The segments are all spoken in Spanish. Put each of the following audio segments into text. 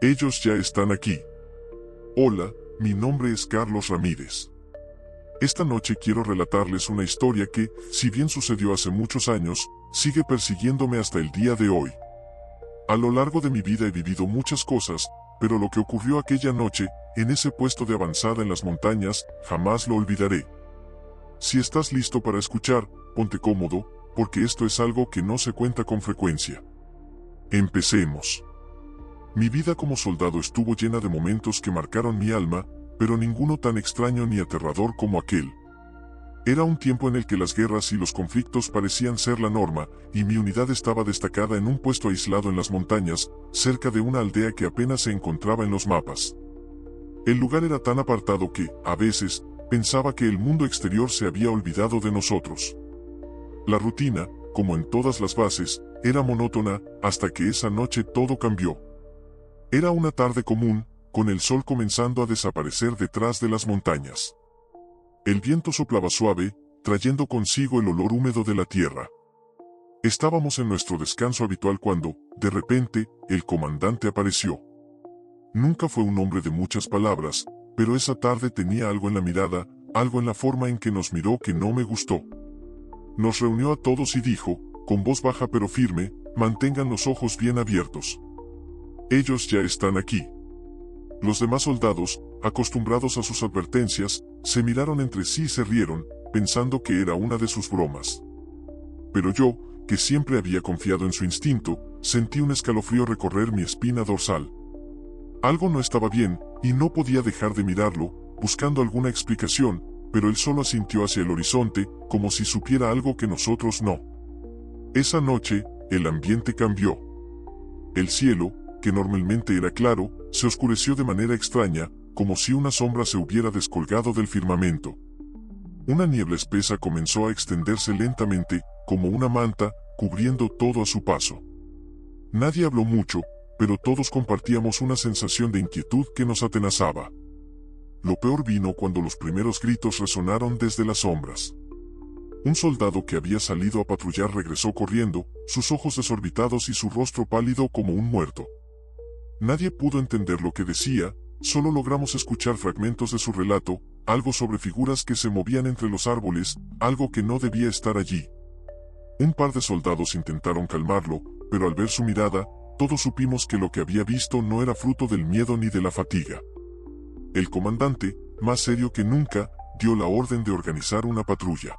Ellos ya están aquí. Hola, mi nombre es Carlos Ramírez. Esta noche quiero relatarles una historia que, si bien sucedió hace muchos años, sigue persiguiéndome hasta el día de hoy. A lo largo de mi vida he vivido muchas cosas, pero lo que ocurrió aquella noche, en ese puesto de avanzada en las montañas, jamás lo olvidaré. Si estás listo para escuchar, ponte cómodo, porque esto es algo que no se cuenta con frecuencia. Empecemos. Mi vida como soldado estuvo llena de momentos que marcaron mi alma, pero ninguno tan extraño ni aterrador como aquel. Era un tiempo en el que las guerras y los conflictos parecían ser la norma, y mi unidad estaba destacada en un puesto aislado en las montañas, cerca de una aldea que apenas se encontraba en los mapas. El lugar era tan apartado que, a veces, pensaba que el mundo exterior se había olvidado de nosotros. La rutina, como en todas las bases, era monótona, hasta que esa noche todo cambió. Era una tarde común, con el sol comenzando a desaparecer detrás de las montañas. El viento soplaba suave, trayendo consigo el olor húmedo de la tierra. Estábamos en nuestro descanso habitual cuando, de repente, el comandante apareció. Nunca fue un hombre de muchas palabras, pero esa tarde tenía algo en la mirada, algo en la forma en que nos miró que no me gustó. Nos reunió a todos y dijo, con voz baja pero firme, mantengan los ojos bien abiertos. Ellos ya están aquí. Los demás soldados, acostumbrados a sus advertencias, se miraron entre sí y se rieron, pensando que era una de sus bromas. Pero yo, que siempre había confiado en su instinto, sentí un escalofrío recorrer mi espina dorsal. Algo no estaba bien, y no podía dejar de mirarlo, buscando alguna explicación, pero él solo asintió hacia el horizonte, como si supiera algo que nosotros no. Esa noche, el ambiente cambió. El cielo, que normalmente era claro, se oscureció de manera extraña, como si una sombra se hubiera descolgado del firmamento. Una niebla espesa comenzó a extenderse lentamente, como una manta, cubriendo todo a su paso. Nadie habló mucho, pero todos compartíamos una sensación de inquietud que nos atenazaba. Lo peor vino cuando los primeros gritos resonaron desde las sombras. Un soldado que había salido a patrullar regresó corriendo, sus ojos desorbitados y su rostro pálido como un muerto. Nadie pudo entender lo que decía, solo logramos escuchar fragmentos de su relato, algo sobre figuras que se movían entre los árboles, algo que no debía estar allí. Un par de soldados intentaron calmarlo, pero al ver su mirada, todos supimos que lo que había visto no era fruto del miedo ni de la fatiga. El comandante, más serio que nunca, dio la orden de organizar una patrulla.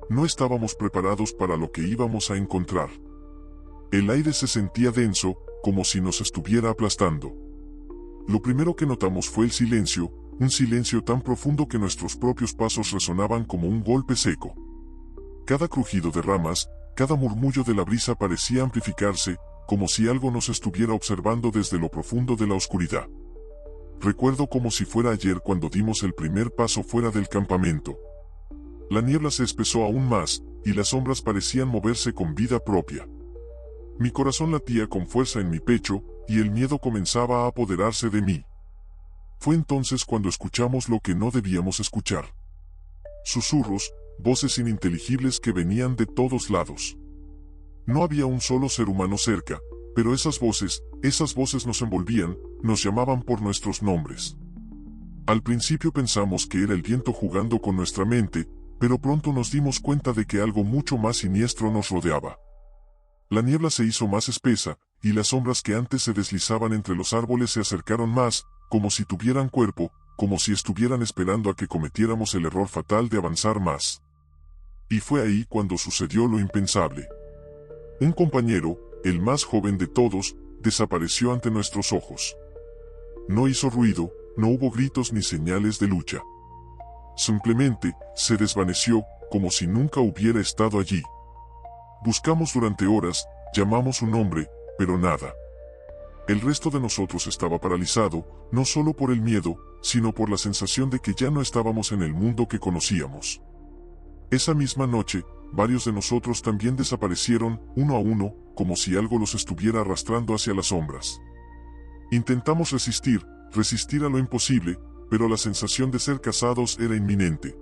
No estábamos preparados para lo que íbamos a encontrar. El aire se sentía denso, como si nos estuviera aplastando. Lo primero que notamos fue el silencio, un silencio tan profundo que nuestros propios pasos resonaban como un golpe seco. Cada crujido de ramas, cada murmullo de la brisa parecía amplificarse, como si algo nos estuviera observando desde lo profundo de la oscuridad. Recuerdo como si fuera ayer cuando dimos el primer paso fuera del campamento. La niebla se espesó aún más, y las sombras parecían moverse con vida propia. Mi corazón latía con fuerza en mi pecho, y el miedo comenzaba a apoderarse de mí. Fue entonces cuando escuchamos lo que no debíamos escuchar. Susurros, voces ininteligibles que venían de todos lados. No había un solo ser humano cerca, pero esas voces nos envolvían, nos llamaban por nuestros nombres. Al principio pensamos que era el viento jugando con nuestra mente, pero pronto nos dimos cuenta de que algo mucho más siniestro nos rodeaba. La niebla se hizo más espesa, y las sombras que antes se deslizaban entre los árboles se acercaron más, como si tuvieran cuerpo, como si estuvieran esperando a que cometiéramos el error fatal de avanzar más. Y fue ahí cuando sucedió lo impensable. Un compañero, el más joven de todos, desapareció ante nuestros ojos. No hizo ruido, no hubo gritos ni señales de lucha. Simplemente, se desvaneció, como si nunca hubiera estado allí. Buscamos durante horas, llamamos su nombre, pero nada. El resto de nosotros estaba paralizado, no solo por el miedo, sino por la sensación de que ya no estábamos en el mundo que conocíamos. Esa misma noche, varios de nosotros también desaparecieron, uno a uno, como si algo los estuviera arrastrando hacia las sombras. Intentamos resistir a lo imposible, pero la sensación de ser cazados era inminente.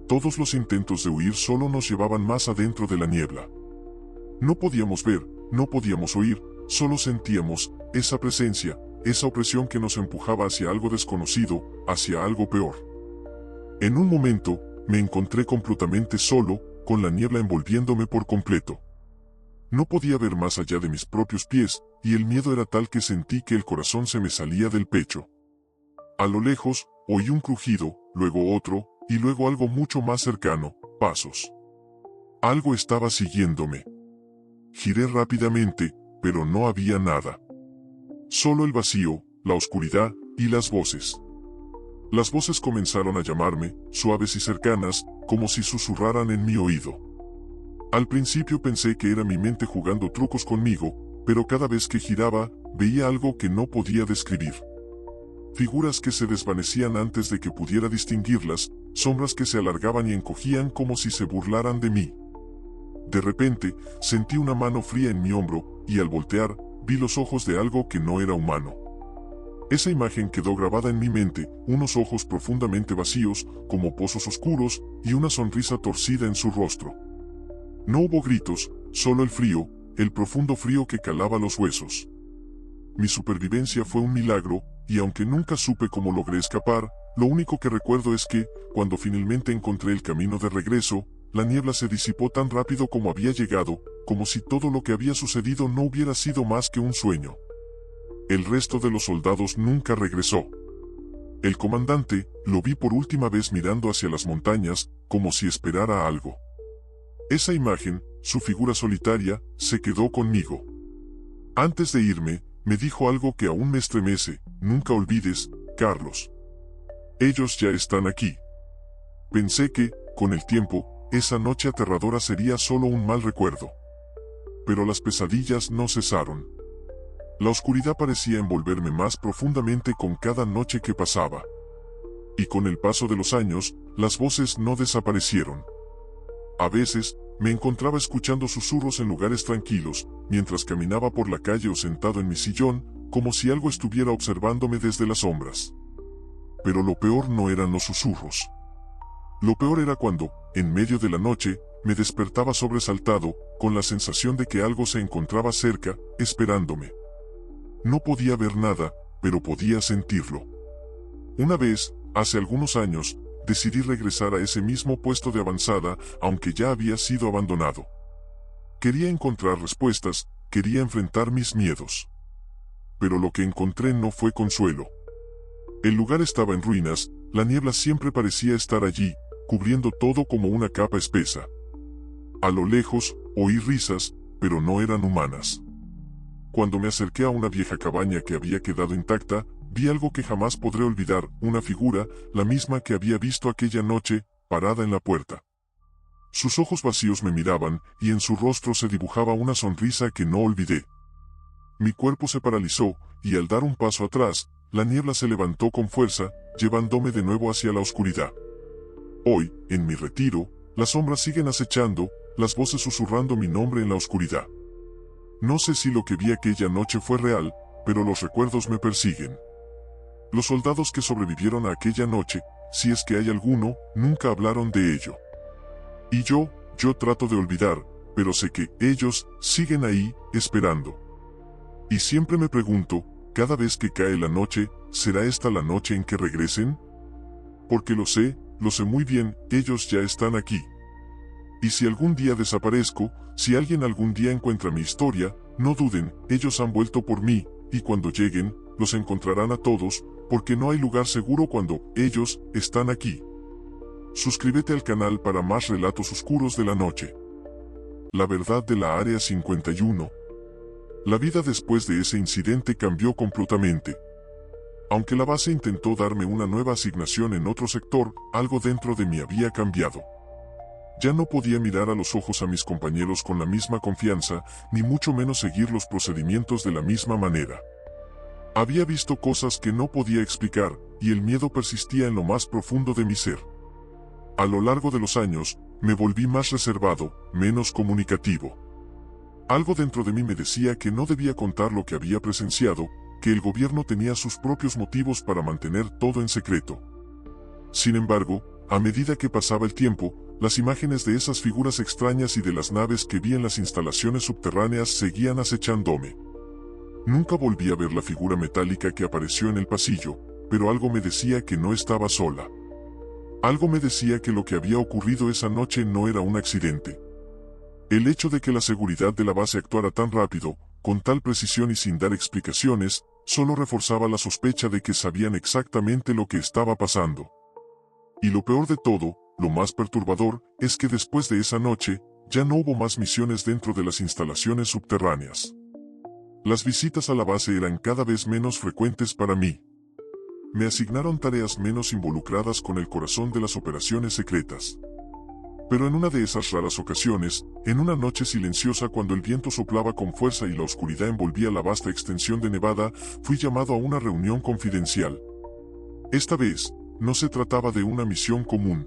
Todos los intentos de huir solo nos llevaban más adentro de la niebla. No podíamos ver, no podíamos oír, solo sentíamos esa presencia, esa opresión que nos empujaba hacia algo desconocido, hacia algo peor. En un momento, me encontré completamente solo, con la niebla envolviéndome por completo. No podía ver más allá de mis propios pies, y el miedo era tal que sentí que el corazón se me salía del pecho. A lo lejos, oí un crujido, luego otro, y luego algo mucho más cercano, pasos. Algo estaba siguiéndome. Giré rápidamente, pero no había nada. Solo el vacío, la oscuridad, y las voces. Las voces comenzaron a llamarme, suaves y cercanas, como si susurraran en mi oído. Al principio pensé que era mi mente jugando trucos conmigo, pero cada vez que giraba, veía algo que no podía describir. Figuras que se desvanecían antes de que pudiera distinguirlas, sombras que se alargaban y encogían como si se burlaran de mí. De repente, sentí una mano fría en mi hombro, y al voltear, vi los ojos de algo que no era humano. Esa imagen quedó grabada en mi mente, unos ojos profundamente vacíos, como pozos oscuros, y una sonrisa torcida en su rostro. No hubo gritos, solo el frío, el profundo frío que calaba los huesos. Mi supervivencia fue un milagro, y aunque nunca supe cómo logré escapar, lo único que recuerdo es que, cuando finalmente encontré el camino de regreso, la niebla se disipó tan rápido como había llegado, como si todo lo que había sucedido no hubiera sido más que un sueño. El resto de los soldados nunca regresó. El comandante, lo vi por última vez mirando hacia las montañas, como si esperara algo. Esa imagen, su figura solitaria, se quedó conmigo. Antes de irme, me dijo algo que aún me estremece: nunca olvides, Carlos. Ellos ya están aquí. Pensé que, con el tiempo, esa noche aterradora sería solo un mal recuerdo. Pero las pesadillas no cesaron. La oscuridad parecía envolverme más profundamente con cada noche que pasaba. Y con el paso de los años, las voces no desaparecieron. A veces, me encontraba escuchando susurros en lugares tranquilos, mientras caminaba por la calle o sentado en mi sillón, como si algo estuviera observándome desde las sombras. Pero lo peor no eran los susurros. Lo peor era cuando, en medio de la noche, me despertaba sobresaltado, con la sensación de que algo se encontraba cerca, esperándome. No podía ver nada, pero podía sentirlo. Una vez, hace algunos años, decidí regresar a ese mismo puesto de avanzada, aunque ya había sido abandonado. Quería encontrar respuestas, quería enfrentar mis miedos. Pero lo que encontré no fue consuelo. El lugar estaba en ruinas, la niebla siempre parecía estar allí, cubriendo todo como una capa espesa. A lo lejos, oí risas, pero no eran humanas. Cuando me acerqué a una vieja cabaña que había quedado intacta, vi algo que jamás podré olvidar, una figura, la misma que había visto aquella noche, parada en la puerta. Sus ojos vacíos me miraban, y en su rostro se dibujaba una sonrisa que no olvidé. Mi cuerpo se paralizó, y al dar un paso atrás, la niebla se levantó con fuerza, llevándome de nuevo hacia la oscuridad. Hoy, en mi retiro, las sombras siguen acechando, las voces susurrando mi nombre en la oscuridad. No sé si lo que vi aquella noche fue real, pero los recuerdos me persiguen. Los soldados que sobrevivieron a aquella noche, si es que hay alguno, nunca hablaron de ello. Y yo trato de olvidar, pero sé que ellos siguen ahí, esperando. Y siempre me pregunto, cada vez que cae la noche, ¿será esta la noche en que regresen? Porque lo sé muy bien, ellos ya están aquí. Y si algún día desaparezco, si alguien algún día encuentra mi historia, no duden, ellos han vuelto por mí, y cuando lleguen, los encontrarán a todos, porque no hay lugar seguro cuando ellos están aquí. Suscríbete al canal para más relatos oscuros de la noche. La verdad de la Área 51. La vida después de ese incidente cambió completamente. Aunque la base intentó darme una nueva asignación en otro sector, algo dentro de mí había cambiado. Ya no podía mirar a los ojos a mis compañeros con la misma confianza, ni mucho menos seguir los procedimientos de la misma manera. Había visto cosas que no podía explicar, y el miedo persistía en lo más profundo de mi ser. A lo largo de los años, me volví más reservado, menos comunicativo. Algo dentro de mí me decía que no debía contar lo que había presenciado, que el gobierno tenía sus propios motivos para mantener todo en secreto. Sin embargo, a medida que pasaba el tiempo, las imágenes de esas figuras extrañas y de las naves que vi en las instalaciones subterráneas seguían acechándome. Nunca volví a ver la figura metálica que apareció en el pasillo, pero algo me decía que no estaba sola. Algo me decía que lo que había ocurrido esa noche no era un accidente. El hecho de que la seguridad de la base actuara tan rápido, con tal precisión y sin dar explicaciones, solo reforzaba la sospecha de que sabían exactamente lo que estaba pasando. Y lo peor de todo, lo más perturbador, es que después de esa noche, ya no hubo más misiones dentro de las instalaciones subterráneas. Las visitas a la base eran cada vez menos frecuentes para mí. Me asignaron tareas menos involucradas con el corazón de las operaciones secretas. Pero en una de esas raras ocasiones, en una noche silenciosa cuando el viento soplaba con fuerza y la oscuridad envolvía la vasta extensión de Nevada, fui llamado a una reunión confidencial. Esta vez, no se trataba de una misión común.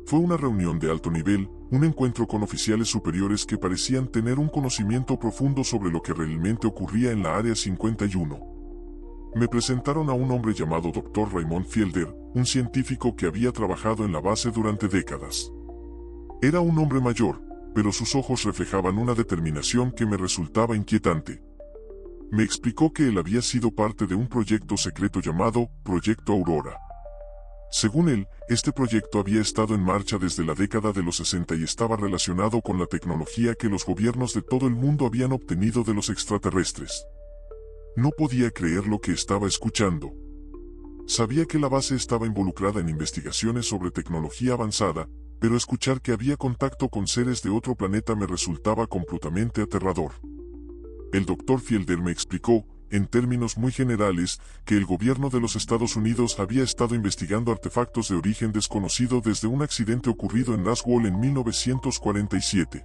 Fue una reunión de alto nivel, un encuentro con oficiales superiores que parecían tener un conocimiento profundo sobre lo que realmente ocurría en la Área 51. Me presentaron a un hombre llamado Dr. Raymond Fielder, un científico que había trabajado en la base durante décadas. Era un hombre mayor, pero sus ojos reflejaban una determinación que me resultaba inquietante. Me explicó que él había sido parte de un proyecto secreto llamado Proyecto Aurora. Según él, este proyecto había estado en marcha desde la década de los 60 y estaba relacionado con la tecnología que los gobiernos de todo el mundo habían obtenido de los extraterrestres. No podía creer lo que estaba escuchando. Sabía que la base estaba involucrada en investigaciones sobre tecnología avanzada, pero escuchar que había contacto con seres de otro planeta me resultaba completamente aterrador. El Dr. Fielder me explicó, en términos muy generales, que el gobierno de los Estados Unidos había estado investigando artefactos de origen desconocido desde un accidente ocurrido en Roswell en 1947.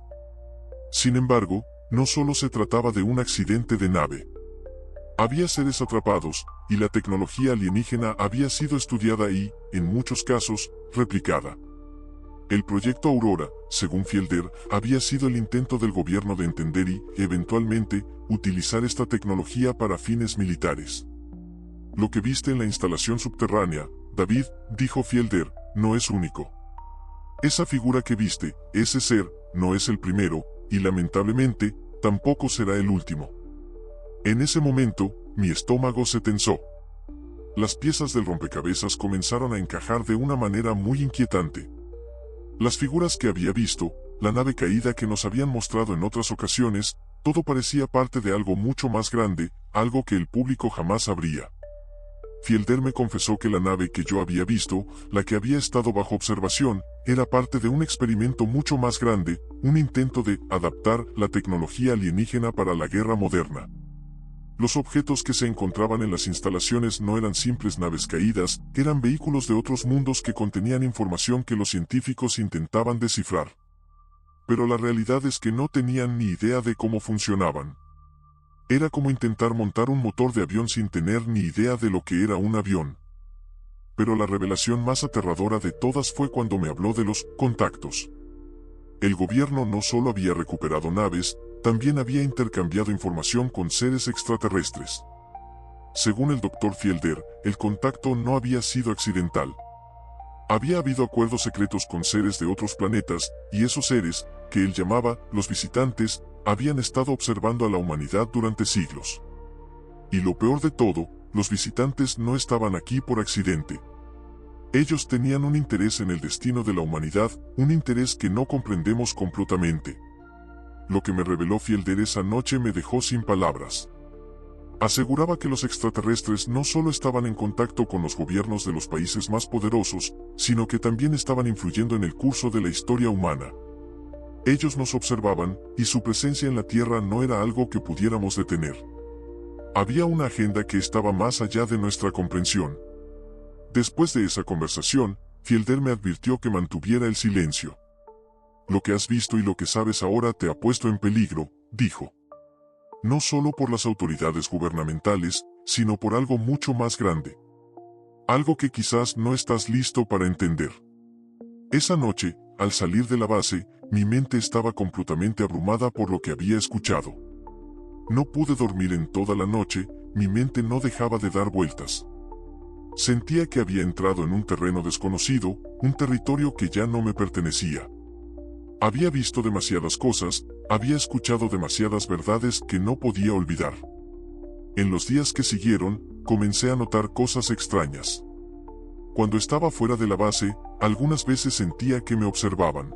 Sin embargo, no solo se trataba de un accidente de nave. Había seres atrapados, y la tecnología alienígena había sido estudiada y, en muchos casos, replicada. El proyecto Aurora, según Fielder, había sido el intento del gobierno de entender y, eventualmente, utilizar esta tecnología para fines militares. Lo que viste en la instalación subterránea, David, dijo Fielder, no es único. Esa figura que viste, ese ser, no es el primero, y lamentablemente, tampoco será el último. En ese momento, mi estómago se tensó. Las piezas del rompecabezas comenzaron a encajar de una manera muy inquietante. Las figuras que había visto, la nave caída que nos habían mostrado en otras ocasiones, todo parecía parte de algo mucho más grande, algo que el público jamás sabría. Fielder me confesó que la nave que yo había visto, la que había estado bajo observación, era parte de un experimento mucho más grande, un intento de adaptar la tecnología alienígena para la guerra moderna. Los objetos que se encontraban en las instalaciones no eran simples naves caídas, eran vehículos de otros mundos que contenían información que los científicos intentaban descifrar. Pero la realidad es que no tenían ni idea de cómo funcionaban. Era como intentar montar un motor de avión sin tener ni idea de lo que era un avión. Pero la revelación más aterradora de todas fue cuando me habló de los contactos. El gobierno no solo había recuperado naves, también había intercambiado información con seres extraterrestres. Según el Dr. Fielder, el contacto no había sido accidental. Había habido acuerdos secretos con seres de otros planetas, y esos seres, que él llamaba los visitantes, habían estado observando a la humanidad durante siglos. Y lo peor de todo, los visitantes no estaban aquí por accidente. Ellos tenían un interés en el destino de la humanidad, un interés que no comprendemos completamente. Lo que me reveló Fielder esa noche me dejó sin palabras. Aseguraba que los extraterrestres no solo estaban en contacto con los gobiernos de los países más poderosos, sino que también estaban influyendo en el curso de la historia humana. Ellos nos observaban, y su presencia en la Tierra no era algo que pudiéramos detener. Había una agenda que estaba más allá de nuestra comprensión. Después de esa conversación, Fielder me advirtió que mantuviera el silencio. Lo que has visto y lo que sabes ahora te ha puesto en peligro, dijo. No solo por las autoridades gubernamentales, sino por algo mucho más grande. Algo que quizás no estás listo para entender. Esa noche, al salir de la base, mi mente estaba completamente abrumada por lo que había escuchado. No pude dormir en toda la noche, mi mente no dejaba de dar vueltas. Sentía que había entrado en un terreno desconocido, un territorio que ya no me pertenecía. Había visto demasiadas cosas, había escuchado demasiadas verdades que no podía olvidar. En los días que siguieron, comencé a notar cosas extrañas. Cuando estaba fuera de la base, algunas veces sentía que me observaban.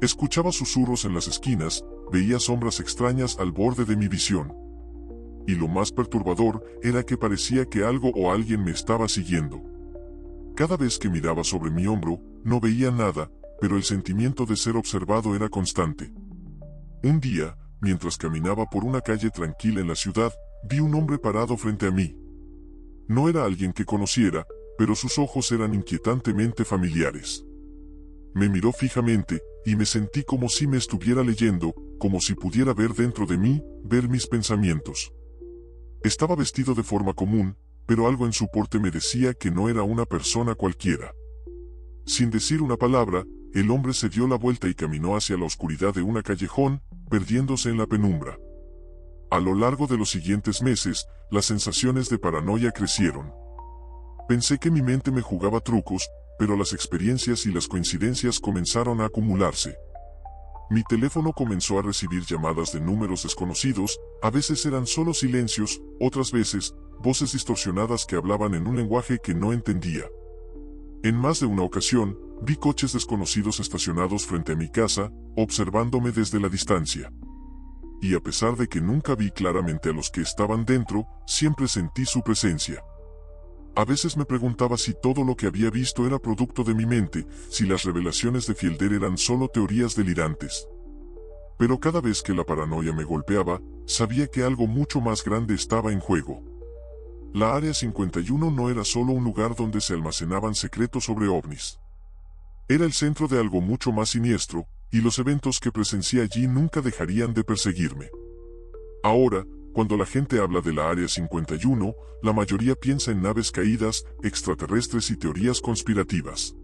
Escuchaba susurros en las esquinas, veía sombras extrañas al borde de mi visión. Y lo más perturbador era que parecía que algo o alguien me estaba siguiendo. Cada vez que miraba sobre mi hombro, no veía nada, pero el sentimiento de ser observado era constante. Un día, mientras caminaba por una calle tranquila en la ciudad, vi un hombre parado frente a mí. No era alguien que conociera, pero sus ojos eran inquietantemente familiares. Me miró fijamente, y me sentí como si me estuviera leyendo, como si pudiera ver dentro de mí, ver mis pensamientos. Estaba vestido de forma común, pero algo en su porte me decía que no era una persona cualquiera. Sin decir una palabra, el hombre se dio la vuelta y caminó hacia la oscuridad de una callejón, perdiéndose en la penumbra. A lo largo de los siguientes meses, las sensaciones de paranoia crecieron. Pensé que mi mente me jugaba trucos, pero las experiencias y las coincidencias comenzaron a acumularse. Mi teléfono comenzó a recibir llamadas de números desconocidos, a veces eran solo silencios, otras veces, voces distorsionadas que hablaban en un lenguaje que no entendía. En más de una ocasión, vi coches desconocidos estacionados frente a mi casa, observándome desde la distancia. Y a pesar de que nunca vi claramente a los que estaban dentro, siempre sentí su presencia. A veces me preguntaba si todo lo que había visto era producto de mi mente, si las revelaciones de Fielder eran solo teorías delirantes. Pero cada vez que la paranoia me golpeaba, sabía que algo mucho más grande estaba en juego. La Área 51 no era solo un lugar donde se almacenaban secretos sobre ovnis. Era el centro de algo mucho más siniestro, y los eventos que presencié allí nunca dejarían de perseguirme. Ahora, cuando la gente habla de la Área 51, la mayoría piensa en naves caídas, extraterrestres y teorías conspirativas.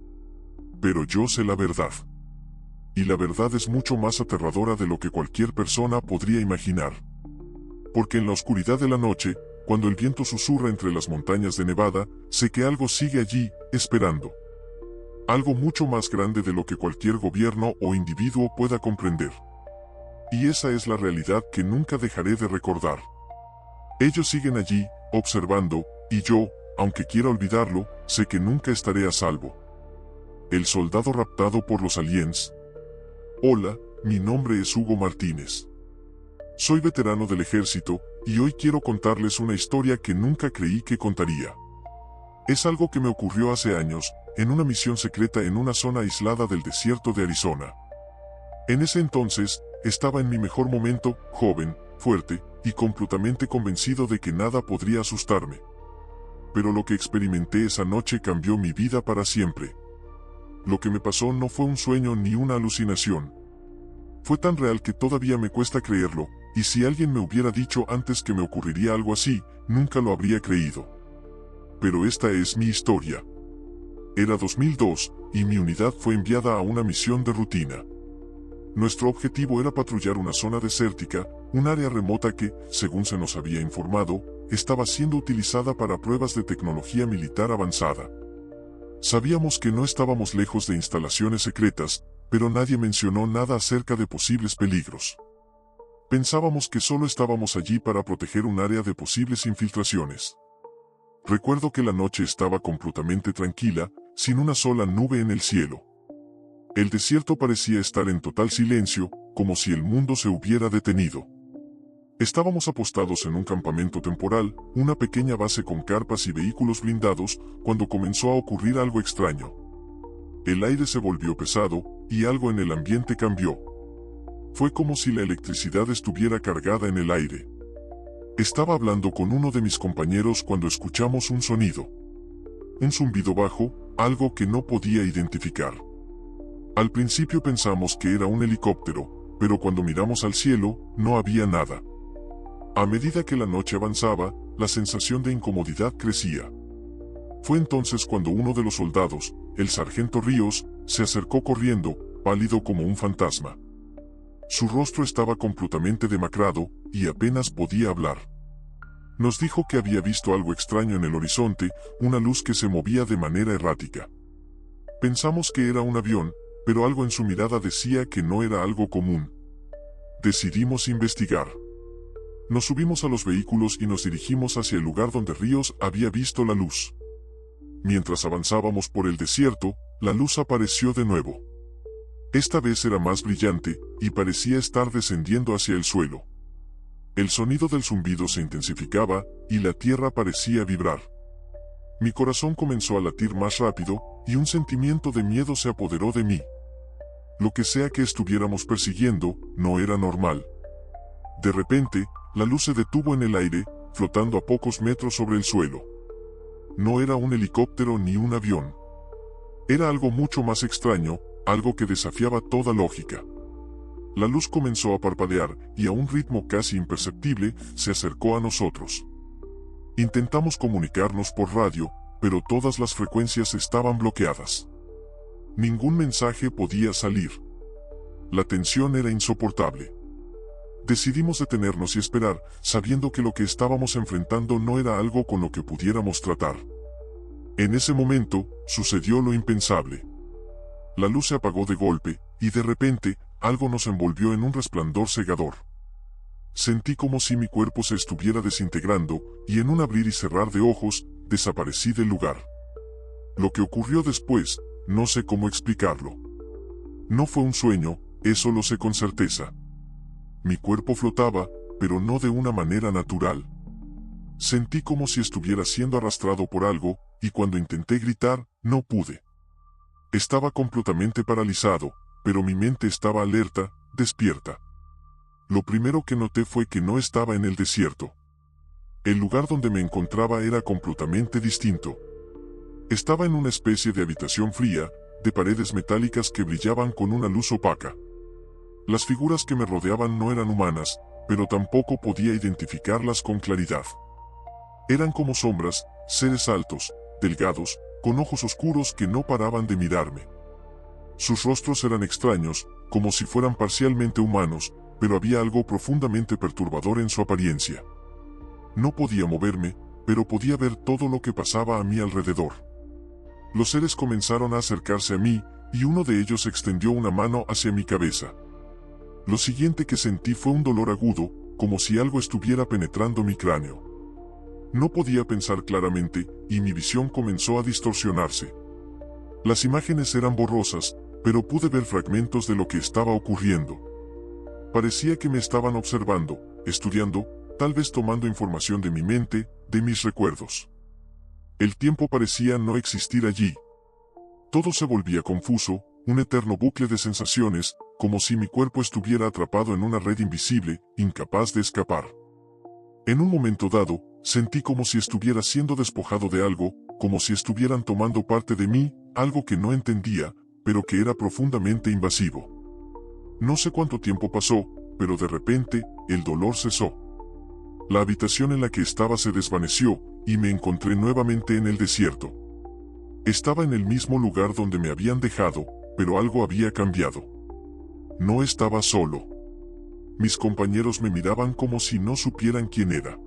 Pero yo sé la verdad. Y la verdad es mucho más aterradora de lo que cualquier persona podría imaginar. Porque en la oscuridad de la noche, cuando el viento susurra entre las montañas de Nevada, sé que algo sigue allí, esperando. Algo mucho más grande de lo que cualquier gobierno o individuo pueda comprender. Y esa es la realidad que nunca dejaré de recordar. Ellos siguen allí, observando, y yo, aunque quiera olvidarlo, sé que nunca estaré a salvo. El soldado raptado por los aliens. Hola, mi nombre es Hugo Martínez. Soy veterano del ejército, y hoy quiero contarles una historia que nunca creí que contaría. Es algo que me ocurrió hace años, en una misión secreta en una zona aislada del desierto de Arizona. En ese entonces, estaba en mi mejor momento, joven, fuerte, y completamente convencido de que nada podría asustarme. Pero lo que experimenté esa noche cambió mi vida para siempre. Lo que me pasó no fue un sueño ni una alucinación. Fue tan real que todavía me cuesta creerlo, y si alguien me hubiera dicho antes que me ocurriría algo así, nunca lo habría creído. Pero esta es mi historia. Era 2002, y mi unidad fue enviada a una misión de rutina. Nuestro objetivo era patrullar una zona desértica, un área remota que, según se nos había informado, estaba siendo utilizada para pruebas de tecnología militar avanzada. Sabíamos que no estábamos lejos de instalaciones secretas, pero nadie mencionó nada acerca de posibles peligros. Pensábamos que solo estábamos allí para proteger un área de posibles infiltraciones. Recuerdo que la noche estaba completamente tranquila, sin una sola nube en el cielo. El desierto parecía estar en total silencio, como si el mundo se hubiera detenido. Estábamos apostados en un campamento temporal, una pequeña base con carpas y vehículos blindados, cuando comenzó a ocurrir algo extraño. El aire se volvió pesado, y algo en el ambiente cambió. Fue como si la electricidad estuviera cargada en el aire. Estaba hablando con uno de mis compañeros cuando escuchamos un sonido. Un zumbido bajo, algo que no podía identificar. Al principio pensamos que era un helicóptero, pero cuando miramos al cielo, no había nada. A medida que la noche avanzaba, la sensación de incomodidad crecía. Fue entonces cuando uno de los soldados, el sargento Ríos, se acercó corriendo, pálido como un fantasma. Su rostro estaba completamente demacrado, y apenas podía hablar. Nos dijo que había visto algo extraño en el horizonte, una luz que se movía de manera errática. Pensamos que era un avión, pero algo en su mirada decía que no era algo común. Decidimos investigar. Nos subimos a los vehículos y nos dirigimos hacia el lugar donde Ríos había visto la luz. Mientras avanzábamos por el desierto, la luz apareció de nuevo. Esta vez era más brillante, y parecía estar descendiendo hacia el suelo. El sonido del zumbido se intensificaba, y la tierra parecía vibrar. Mi corazón comenzó a latir más rápido, y un sentimiento de miedo se apoderó de mí. Lo que sea que estuviéramos persiguiendo, no era normal. De repente, la luz se detuvo en el aire, flotando a pocos metros sobre el suelo. No era un helicóptero ni un avión. Era algo mucho más extraño, algo que desafiaba toda lógica. La luz comenzó a parpadear, y a un ritmo casi imperceptible, se acercó a nosotros. Intentamos comunicarnos por radio, pero todas las frecuencias estaban bloqueadas. Ningún mensaje podía salir. La tensión era insoportable. Decidimos detenernos y esperar, sabiendo que lo que estábamos enfrentando no era algo con lo que pudiéramos tratar. En ese momento, sucedió lo impensable. La luz se apagó de golpe, y de repente, algo nos envolvió en un resplandor cegador. Sentí como si mi cuerpo se estuviera desintegrando, y en un abrir y cerrar de ojos, desaparecí del lugar. Lo que ocurrió después, no sé cómo explicarlo. No fue un sueño, eso lo sé con certeza. Mi cuerpo flotaba, pero no de una manera natural. Sentí como si estuviera siendo arrastrado por algo, y cuando intenté gritar, no pude. Estaba completamente paralizado, pero mi mente estaba alerta, despierta. Lo primero que noté fue que no estaba en el desierto. El lugar donde me encontraba era completamente distinto. Estaba en una especie de habitación fría, de paredes metálicas que brillaban con una luz opaca. Las figuras que me rodeaban no eran humanas, pero tampoco podía identificarlas con claridad. Eran como sombras, seres altos, delgados, con ojos oscuros que no paraban de mirarme. Sus rostros eran extraños, como si fueran parcialmente humanos, pero había algo profundamente perturbador en su apariencia. No podía moverme, pero podía ver todo lo que pasaba a mi alrededor. Los seres comenzaron a acercarse a mí, y uno de ellos extendió una mano hacia mi cabeza. Lo siguiente que sentí fue un dolor agudo, como si algo estuviera penetrando mi cráneo. No podía pensar claramente, y mi visión comenzó a distorsionarse. Las imágenes eran borrosas, pero pude ver fragmentos de lo que estaba ocurriendo. Parecía que me estaban observando, estudiando, tal vez tomando información de mi mente, de mis recuerdos. El tiempo parecía no existir allí. Todo se volvía confuso, un eterno bucle de sensaciones, como si mi cuerpo estuviera atrapado en una red invisible, incapaz de escapar. En un momento dado, sentí como si estuviera siendo despojado de algo, como si estuvieran tomando parte de mí, algo que no entendía, pero que era profundamente invasivo. No sé cuánto tiempo pasó, pero de repente, el dolor cesó. La habitación en la que estaba se desvaneció, y me encontré nuevamente en el desierto. Estaba en el mismo lugar donde me habían dejado, pero algo había cambiado. No estaba solo. Mis compañeros me miraban como si no supieran quién era.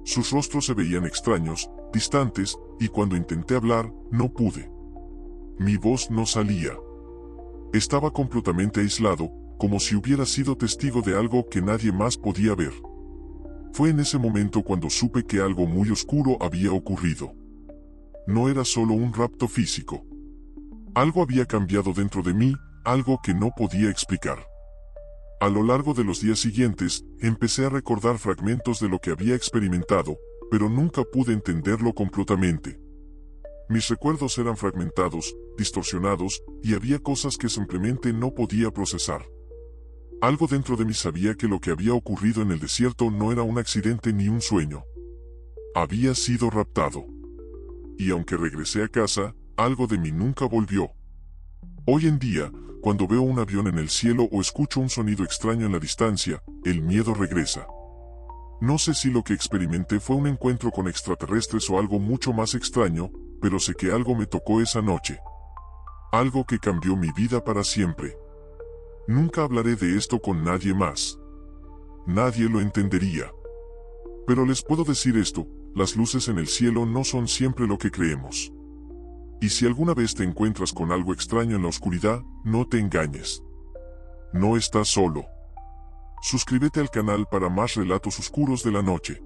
Sus rostros se veían extraños, distantes, y cuando intenté hablar, no pude. Mi voz no salía. Estaba completamente aislado, como si hubiera sido testigo de algo que nadie más podía ver. Fue en ese momento cuando supe que algo muy oscuro había ocurrido. No era solo un rapto físico. Algo había cambiado dentro de mí, algo que no podía explicar. A lo largo de los días siguientes, empecé a recordar fragmentos de lo que había experimentado, pero nunca pude entenderlo completamente. Mis recuerdos eran fragmentados, distorsionados, y había cosas que simplemente no podía procesar. Algo dentro de mí sabía que lo que había ocurrido en el desierto no era un accidente ni un sueño. Había sido raptado. Y aunque regresé a casa, algo de mí nunca volvió. Hoy en día, cuando veo un avión en el cielo o escucho un sonido extraño en la distancia, el miedo regresa. No sé si lo que experimenté fue un encuentro con extraterrestres o algo mucho más extraño, pero sé que algo me tocó esa noche. Algo que cambió mi vida para siempre. Nunca hablaré de esto con nadie más. Nadie lo entendería. Pero les puedo decir esto, las luces en el cielo no son siempre lo que creemos. Y si alguna vez te encuentras con algo extraño en la oscuridad, no te engañes. No estás solo. suscríbete al canal para más relatos oscuros de la noche.